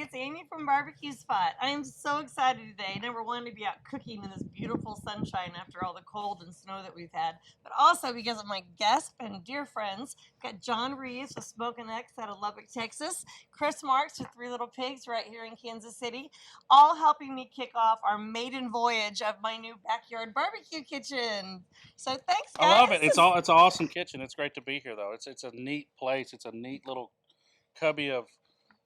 it's Amy from BBQ Spot. I am so excited today. Number one, to be out cooking in this beautiful sunshine after all the cold and snow that we've had, but also because of my guest and dear friends. We've got John Reeves with Smokin X out of Lubbock, Texas, Chris Marks with Three Little Pigs right here in Kansas City, all helping me kick off our maiden voyage of my new backyard barbecue kitchen. So thanks, guys. I love it. It's an awesome kitchen. It's great to be here, though. It's a neat place. It's a neat little cubby of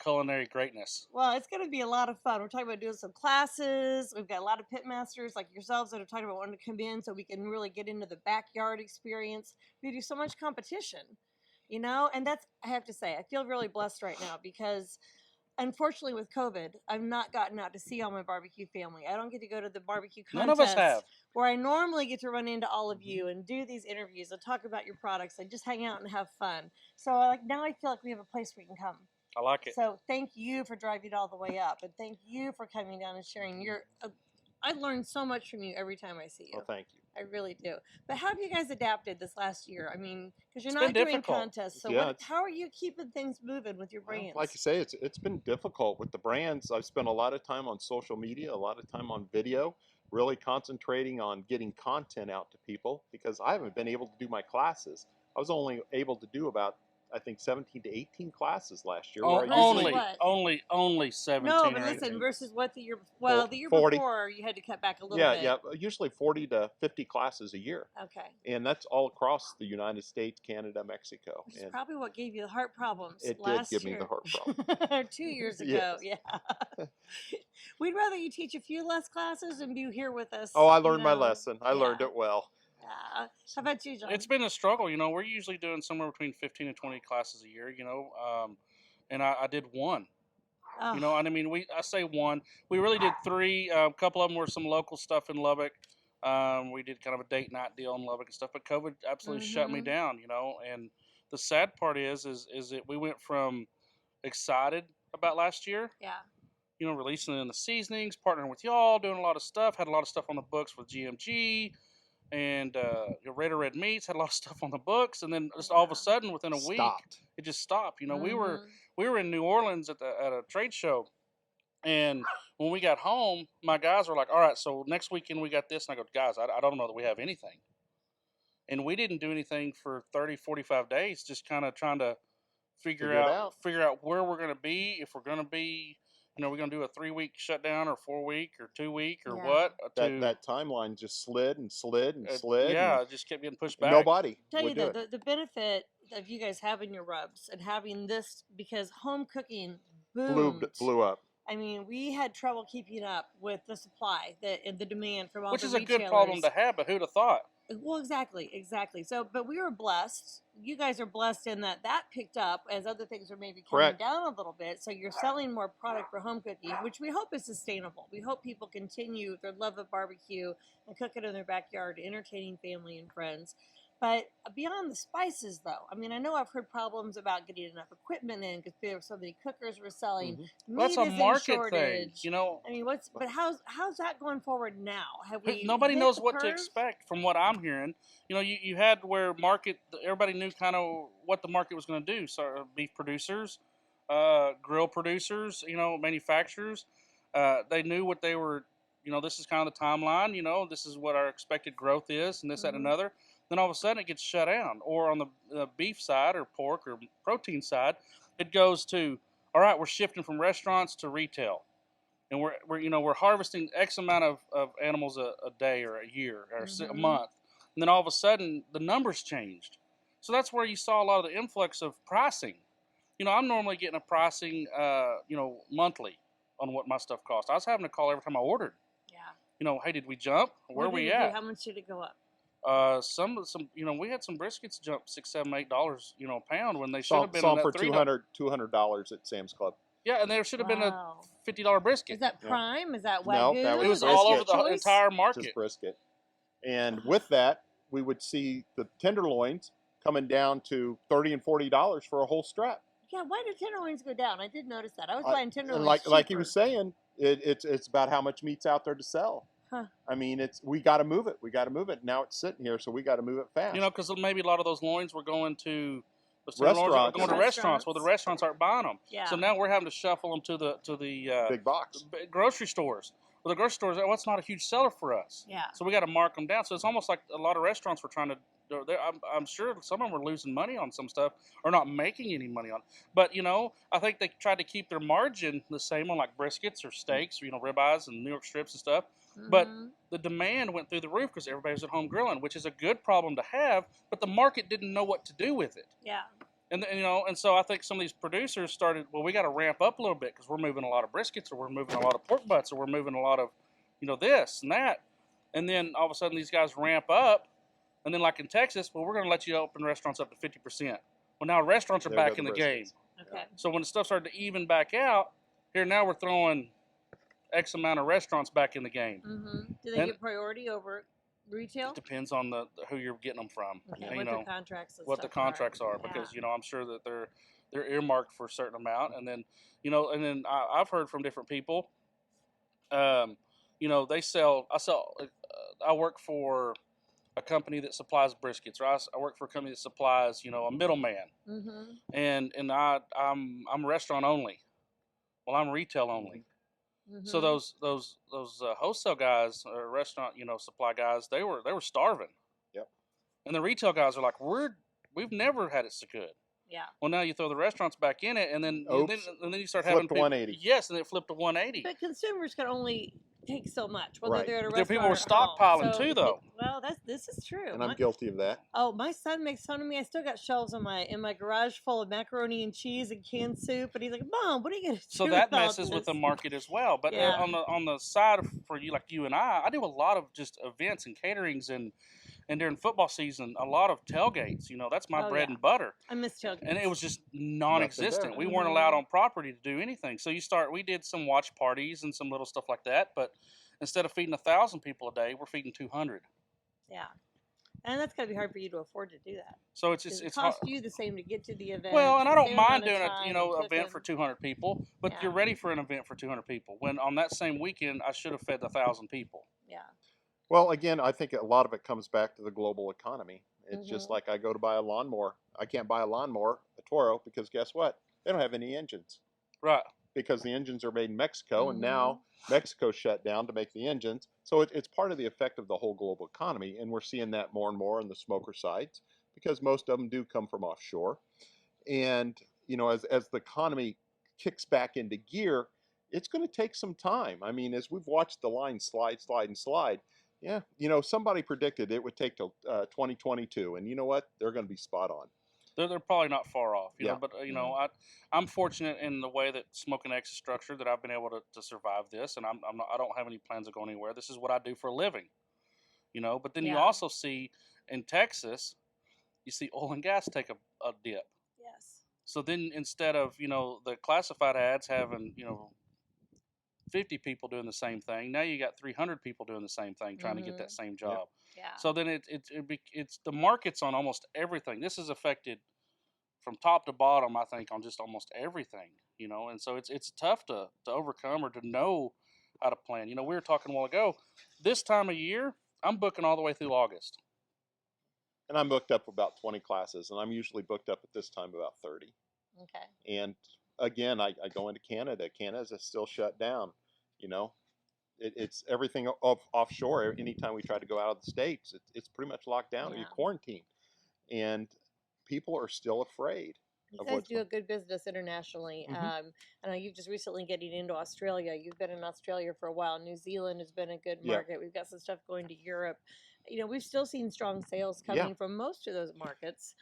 culinary greatness. Well, it's going to be a lot of fun. We're talking about doing some classes. We've got a lot of pit masters like yourselves that are talking about wanting to come in so we can really get into the backyard experience. We do so much competition, you know, and that's, I have to say, I feel really blessed right now because unfortunately with COVID, I've not gotten out to see all my barbecue family. I don't get to go to the barbecue contests. None of us have. Where I normally get to run into all of you and do these interviews and talk about your products and just hang out and have fun. So like now I feel like we have a place we can come. I like it. So thank you for driving all the way up, and thank you for coming down and sharing your. I learned so much from you every time I see you. Well, thank you. I really do. But how have you guys adapted this last year? I mean, because you're It's not been doing difficult. contests, so Yeah, how are you keeping things moving with your brands? Like you say, it's been difficult with the brands. I've spent a lot of time on social media, a lot of time on video, really concentrating on getting content out to people because I haven't been able to do my classes. I was only able to do about, I think, 17 to 18 classes last year. where I usually- Only 17. No, but or listen, 18. versus what the year, well, the year 40. before you had to cut back a little yeah, bit. yeah, usually 40 to 50 classes a year. Okay. And that's all across the United States, Canada, Mexico. Which is And probably what gave you the heart problems it last did give year. me the heart problem. 2 years ago, Yes. yeah. We'd rather you teach a few less classes and be here with us. Oh, I you learned my know. lesson. I learned Yeah. it well. Yeah. How about you, John? It's been a struggle. You know, we're usually doing somewhere between 15 and 20 classes a year. You know, and I did one. Oh, You know, and I mean, I say one. We really did three. A couple of them were some local stuff in Lubbock. We did kind of a date night deal in Lubbock and stuff. But COVID absolutely shut me down. You know, and the sad part is that we went from excited about last year. yeah. You know, releasing in the seasonings, partnering with y'all, doing a lot of stuff. Had a lot of stuff on the books with GMG and Red Meats. Had a lot of stuff on the books, and then just all of a sudden, within a week, Stopped. it just stopped. You know, we Mhm. were in New Orleans at a trade show, and when we got home, my guys were like, "All right, so next weekend we got this," and I go, "Guys, I don't know that we have anything," and we didn't do anything for 30, 45 days, just kind of trying to figure out where we're going to be, if we're going to be. You know, we're going to do a 3-week shutdown or 4-week or 2-week or Yeah. what? That timeline just slid and slid and slid. Yeah, and it just kept getting pushed back. nobody Tell you would do it. the benefit of you guys having your rubs and having this because home cooking boomed. Blew up. I mean, we had trouble keeping up with the supply, and the demand from all Which the is a retailers. good problem to have, but who'd have thought? Well, exactly. So, but we were blessed. You guys are blessed in that picked up as other things are maybe coming Correct. down a little bit. So you're selling more product for home cooking, which we hope is sustainable. We hope people continue their love of barbecue and cook it in their backyard, entertaining family and friends. But beyond the spices, though, I mean, I know I've heard problems about getting enough equipment in because there were so many cookers were selling. Mm-hmm. Meat That's a is in market thing, shortage. you know. I mean, but how's that going forward now? Have we Nobody hit knows the what to curve? expect from what I'm hearing. You know, you had where everybody knew kind of what the market was going to do. So beef producers, grill producers, you know, manufacturers, they knew what they were. You know, this is kind of the timeline. You know, this is what our expected growth is, and this, that, and another. Then all of a sudden it gets shut down. Or on the beef side or pork or protein side, it goes to, all right, we're shifting from restaurants to retail. And we're harvesting X amount of animals a day or a year or a month. And then all of a sudden the numbers changed. So that's where you saw a lot of the influx of pricing. You know, I'm normally getting a pricing, monthly on what my stuff costs. I was having to call every time I ordered. Yeah. You know, hey, did we jump? Where are What did we it do? at? How much did it go up? Some we had some briskets jump $6, $7, $8, a pound when they should Saw have been saw in that for $300. $200 at Sam's Club. Yeah, and there should have been a Wow. $50 brisket. Is that prime? Is that No, wagyu? that It was brisket. all over the Choice? entire market. Just brisket. And with that, we would see the tenderloins coming down to $30 and $40 for a whole strap. Yeah, why did tenderloins go down? I did notice that. I was buying tenderloins And like he cheaper. was saying, it's about how much meat's out there to sell. Huh. I mean, we got to move it. We got to move it. Now it's sitting here, so we got to move it fast. You know, because maybe a lot of those loins were going to Those Tenderloins are Restaurants. going to restaurants. Well, the restaurants aren't buying them. Yeah. So now we're having to shuffle them to the Big box. grocery stores. Well, the grocery stores, well, it's not a huge seller for us. Yeah. So we got to mark them down. So it's almost like a lot of restaurants were trying to. I'm sure some of them were losing money on some stuff or not making any money on it. But, you know, I think they tried to keep their margin the same on like briskets or steaks, or, you know, ribeyes and New York strips and stuff. But the demand went through the roof because everybody was at home grilling, which is a good problem to have. But the market didn't know what to do with it. Yeah. And you know, and so I think some of these producers started. Well, we got to ramp up a little bit because we're moving a lot of briskets, or we're moving a lot of pork butts, or we're moving a lot of, you know, this and that. And then all of a sudden, these guys ramp up, and then like in Texas, well, we're going to let you open restaurants up to 50%. Well, now restaurants are There back go in the the game. briskets. Okay. So when the stuff started to even back out, here now we're throwing X amount of restaurants back in the game. Do they get priority over retail? It depends on the who you're getting them from. Okay. You What know, the contracts and what the stuff are. contracts are, Yeah. because, you know, I'm sure that they're earmarked for a certain amount, and then, you know, and then I've heard from different people. You know, I work for a company that supplies briskets, right? I work for a company that supplies, you know, a middleman, and I'm restaurant only. Well, I'm retail only. So those wholesale guys or restaurant, you know, supply guys, they were starving. Yep. And the retail guys are like, we've never had it so good. Yeah. Well, now you throw the restaurants back in it, and then Oops. and then you start Flipped having to people, 180. Yes, and it flipped to 180. But consumers can only take so much, whether Right. they're at a But there restaurant people were or at home. stockpiling too, though. Well, this is true. And I'm guilty of that. My son makes fun of me. I still got shelves in my garage full of macaroni and cheese and canned soup, and he's like, "Mom, what are you gonna do?" So that with all messes with the this?" market as well. But Yeah. on the side for you, like you and I do a lot of just events and caterings, and during football season, a lot of tailgates. You know, that's my bread and butter. I miss tailgates. And it was just non-existent. there. We weren't allowed on property to do anything. So we did some watch parties and some little stuff like that. But instead of feeding 1,000 people a day, we're feeding 200. Yeah, and that's gotta be hard for you to afford to do that. So It it's costs hard. you the same to get to the event. Well, and I the don't same mind amount of doing time an and event for cooking. 200 people, but Yeah. you're ready for an event for 200 people. When on that same weekend, I should have fed 1,000 people. Yeah. Well, again, I think a lot of it comes back to the global economy. It's just like I go to buy a lawnmower. I can't buy a lawnmower, a Toro, because guess what? They don't have any engines. Right. Because the engines are made in Mexico, and now Mexico shut down to make the engines. So it's part of the effect of the whole global economy, and we're seeing that more and more on the smoker sides, because most of them do come from offshore. And, you know, as the economy kicks back into gear, it's going to take some time. I mean, as we've watched the line slide, and slide, yeah, you know, somebody predicted it would take till 2022, and you know what? They're going to be spot on. They're probably not far off, you Yeah. know. But you know, I'm fortunate in the way that Smokin X is structured that I've been able to survive this, and I don't have any plans of going anywhere. This is what I do for a living, you know. But then you also see in Texas, you see oil and gas take a dip. Yes. So then instead of, you know, the classified ads having, you know, 50 people doing the same thing, now you got 300 people doing the same thing trying to get that same job. Yeah. So then it's the market's on almost everything. This is affected from top to bottom, I think, on just almost everything, you know. And so it's tough to overcome or to know how to plan. You know, we were talking a while ago. This time of year, I'm booking all the way through August. And I'm booked up about 20 classes, and I'm usually booked up at this time about 30. Okay. And again, I go into Canada. Canada's still shut down. You know, it's everything offshore. Anytime we try to go out of the States, it's pretty much locked down. You're quarantined. And people are still afraid. You guys do a good business internationally. I know you've just recently getting into Australia. You've been in Australia for a while. New Zealand has been a good market. We've got some stuff going to Europe. You know, we've still seen strong sales coming from most of those markets.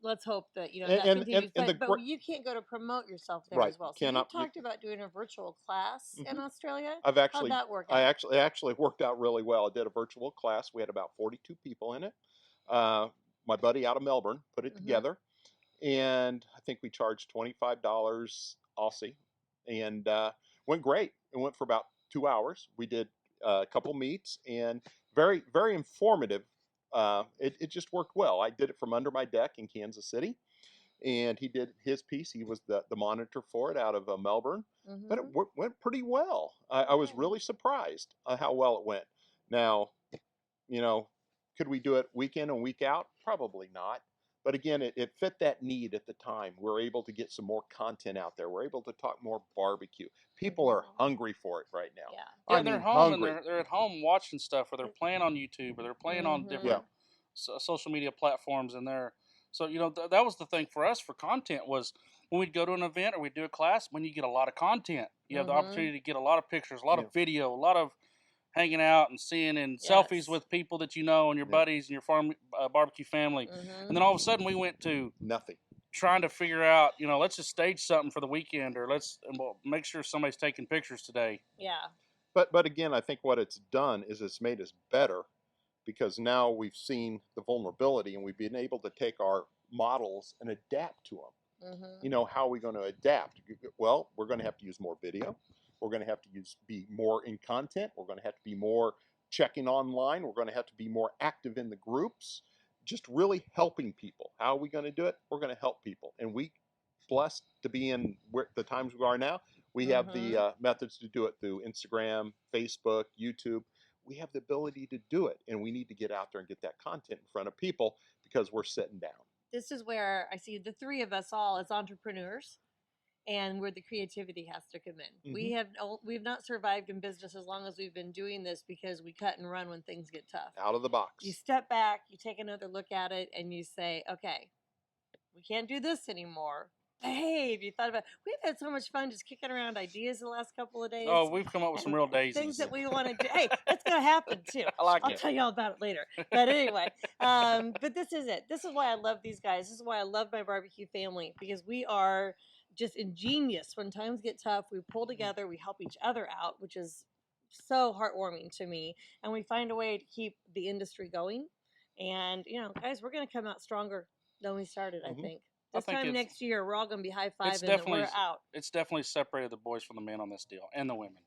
Let's hope that, you know, that continues. But you can't go to promote yourself there as well. So you talked about doing a virtual class in Australia. How'd that work out? It actually worked out really well. I did a virtual class. We had about 42 people in it. My buddy out of Melbourne put it together, and I think we charged $25 Aussie, and went great. It went for about 2 hours. We did a couple meets, and very, very informative. It just worked well. I did it from under my deck in Kansas City, and he did his piece. He was the monitor for it out of Melbourne, but it went pretty well. I was really surprised how well it went. Now, you know, could we do it week in and week out? Probably not. But again, it fit that need at the time. We're able to get some more content out there. We're able to talk more barbecue. People are hungry for it right now. Yeah. Yeah, I they're mean, home and hungry. they're at home watching stuff, or they're playing on YouTube, or they're playing on Yeah. different social media platforms, and they're so that was the thing for us for content was when we'd go to an event or we'd do a class. When you get a lot of content, you have the opportunity to get a lot of pictures, a lot of video, a lot of hanging out and seeing and selfies with people that you know and your buddies and your farm barbecue family. And then all of a sudden we went to Nothing. trying to figure out, let's just stage something for the weekend, or we'll make sure somebody's taking pictures today. Yeah. But again, I think what it's done is it's made us better because now we've seen the vulnerability and we've been able to take our models and adapt to them. How are we going to adapt? Well, we're going to have to use more video. We're going to have to be more in content. We're going to have to be more checking online. We're going to have to be more active in the groups, just really helping people. How are we going to do it? We're going to help people. And we blessed to be in the times we are now. We have the methods to do it through Instagram, Facebook, YouTube. We have the ability to do it, and we need to get out there and get that content in front of people because we're sitting down. This is where I see the three of us all as entrepreneurs, and where the creativity has to come in. We've not survived in business as long as we've been doing this because we cut and run when things get tough. Out of the box. You step back, you take another look at it, and you say, okay, we can't do this anymore. Hey, have you thought about? We've had so much fun just kicking around ideas the last couple of days. Oh, we've come up with some real daisies. Things that we want to do. Hey, that's going to happen too. I'll tell you all about it later. But anyway, but this is it. This is why I love these guys. This is why I love my barbecue family, because we are just ingenious. When times get tough, we pull together, we help each other out, which is so heartwarming to me. And we find a way to keep the industry going. And, guys, we're going to come out stronger than we started, I think. This time next year, we're all going to be high-fiving that we're out. It's definitely separated the boys from the men on this deal, and the women.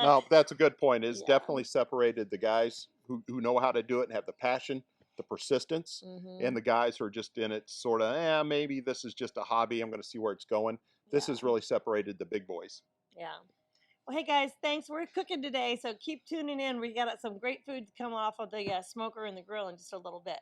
No, that's a good point. It's definitely separated the guys who know how to do it and have the passion, the persistence, and the guys who are just in it sort of, maybe this is just a hobby. I'm going to see where it's going. This has really separated the big boys. Yeah. Well, hey, guys, thanks. We're cooking today, so keep tuning in. We got some great food to come off of the smoker and the grill in just a little bit.